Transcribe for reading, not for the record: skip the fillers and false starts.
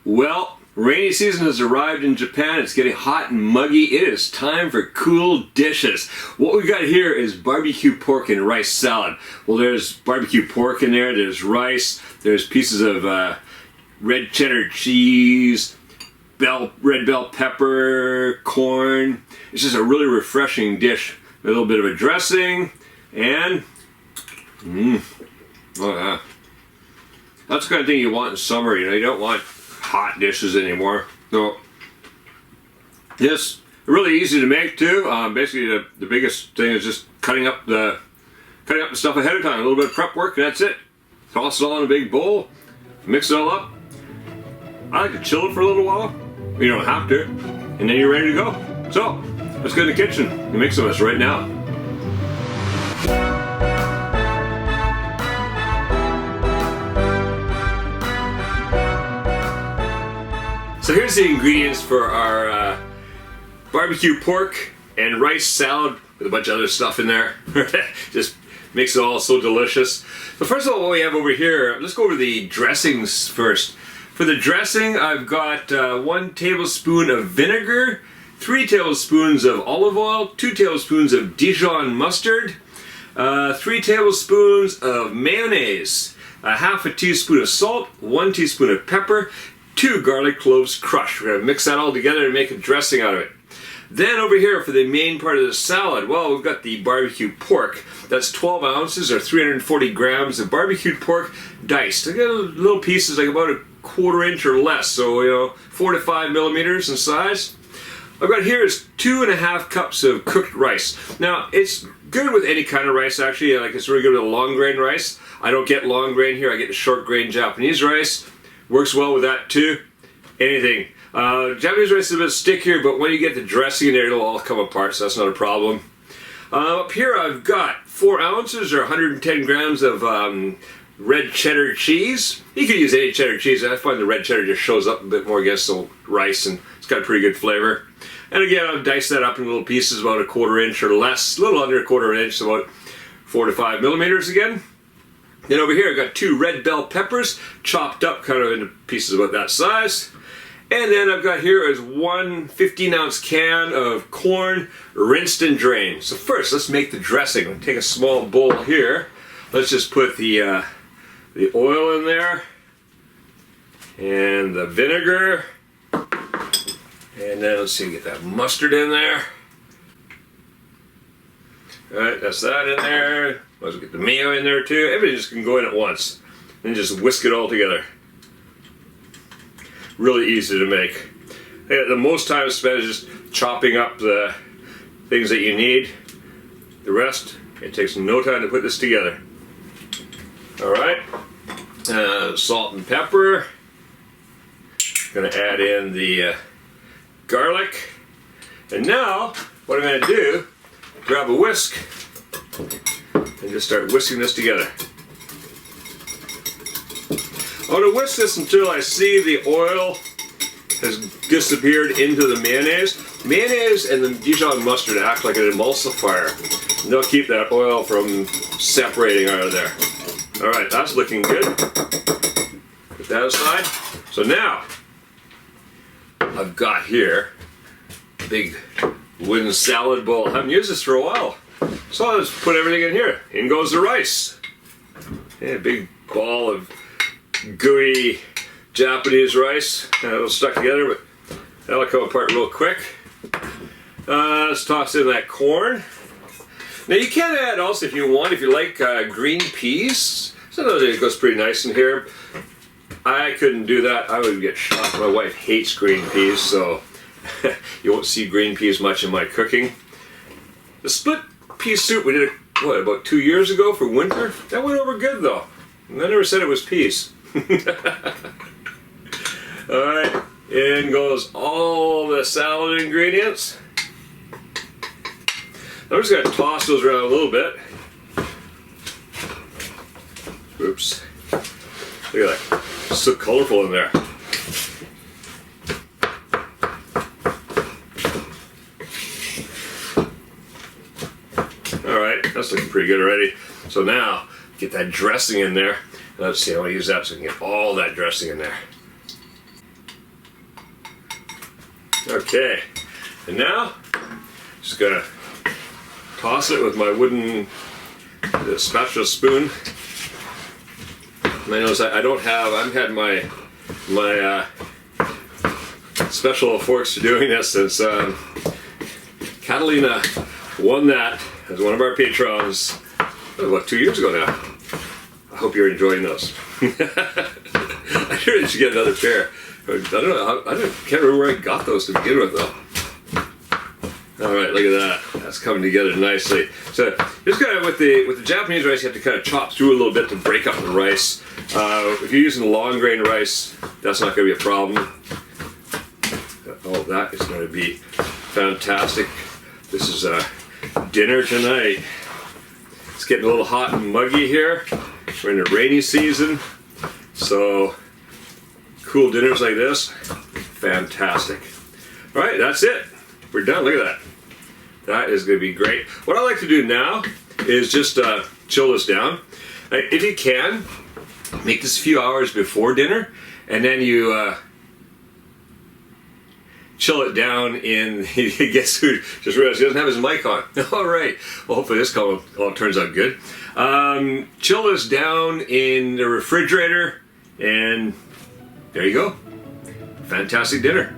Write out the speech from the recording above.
Well, rainy season has arrived in Japan. It's getting hot and muggy. It is time for cool dishes. What we got here is barbecue pork and rice salad. Well, there's barbecue pork in there, there's rice, there's pieces of red cheddar cheese, red bell pepper, corn. It's just a really refreshing dish. A little bit of a dressing, and that's the kind of thing you want in summer. You know, you don't want hot dishes anymore. So this really easy to make too. Basically, the biggest thing is just cutting up the stuff ahead of time. A little bit of prep work, and that's it. Toss it all in a big bowl, mix it all up. I like to chill it for a little while. You don't have to, and then you're ready to go. So let's go in the kitchen and make some of this right now. So here's the ingredients for our barbecue pork and rice salad with a bunch of other stuff in there. Just makes it all so delicious. So first of all, what we have over here, let's go over the dressings first. For the dressing, I've got 1 tablespoon of vinegar, 3 tablespoons of olive oil, 2 tablespoons of Dijon mustard, 3 tablespoons of mayonnaise, half a teaspoon of salt, 1 teaspoon of pepper, 2 garlic cloves crushed. We're going to mix that all together and make a dressing out of it. Then over here for the main part of the salad, well, we've got the barbecue pork. That's 12 ounces or 340 grams of barbecued pork diced. I got little pieces like about a 1/4 inch or less, so 4 to 5 millimeters in size. I've got here is 2.5 cups of cooked rice. Now it's good with any kind of rice actually. Like it's really good with a long grain rice. I don't get long grain here. I get the short grain Japanese rice. Works well with that too. Anything. Japanese rice is a bit stickier, but when you get the dressing in there, it'll all come apart, so that's not a problem. Up here I've got 4 ounces or 110 grams of red cheddar cheese. You can use any cheddar cheese. I find the red cheddar just shows up a bit more against the rice, and it's got a pretty good flavor. And again, I've diced that up in little pieces, about a 1/4 inch or less, a little under a 1/4 inch, so about 4 to 5 millimeters again. Then over here I've got 2 red bell peppers, chopped up kind of into pieces about that size. And then I've got here is 1 15-ounce can of corn, rinsed and drained. So first, let's make the dressing. I'll take a small bowl here. Let's just put the oil in there, and the vinegar, and then let's see, get that mustard in there. Alright, that's that in there. Let's get the mayo in there too. Everything just can go in at once. And just whisk it all together. Really easy to make. The most time spent is just chopping up the things that you need. The rest, it takes no time to put this together. Alright, salt and pepper. Gonna add in the garlic. And now, what I'm gonna do, grab a whisk and just start whisking this together. I'm going to whisk this until I see the oil has disappeared into the mayonnaise. Mayonnaise and the Dijon mustard act like an emulsifier. And they'll keep that oil from separating out of there. Alright, that's looking good. Put that aside. So now, I've got here a big wooden salad bowl. I haven't used this for a while. So I'll just put everything in here. In goes the rice. Yeah, a big ball of gooey Japanese rice. A little stuck together, but that'll come apart real quick. Let's toss in that corn. Now you can add also, if you want, if you like green peas. Sometimes it goes pretty nice in here. I couldn't do that. I would get shocked. My wife hates green peas, so you won't see green peas much in my cooking. The split pea soup we did, about 2 years ago for winter? That went over good though. And I never said it was peas. Alright, in goes all the salad ingredients. I'm just going to toss those around a little bit. Oops. Look at that. It's so colorful in there. Alright, that's looking pretty good already. So now, get that dressing in there. Let's see, I want to use that so I can get all that dressing in there. Okay, and now just gonna toss it with my wooden spatula spoon. And I notice I don't have. I've had my special forks to doing this since Catalina won that as one of our patrons about 2 years ago now. I hope you're enjoying those. I sure should get another pair. I don't know. Can't remember where I got those to begin with, though. All right, look at that. That's coming together nicely. So, just kind of with the Japanese rice, you have to kind of chop through a little bit to break up the rice. If you're using long grain rice, that's not going to be a problem. Oh, that is going to be fantastic. This is dinner tonight. It's getting a little hot and muggy here. We're in the rainy season, so cool dinners like this, fantastic. All right, that's it. We're done. Look at that. That is going to be great. What I like to do now is just chill this down. If you can, make this a few hours before dinner, and then you chill it down in. Guess who just realized he doesn't have his mic on. All right. Well, hopefully this all turns out good. Chill this down in the refrigerator, and there you go. Fantastic dinner.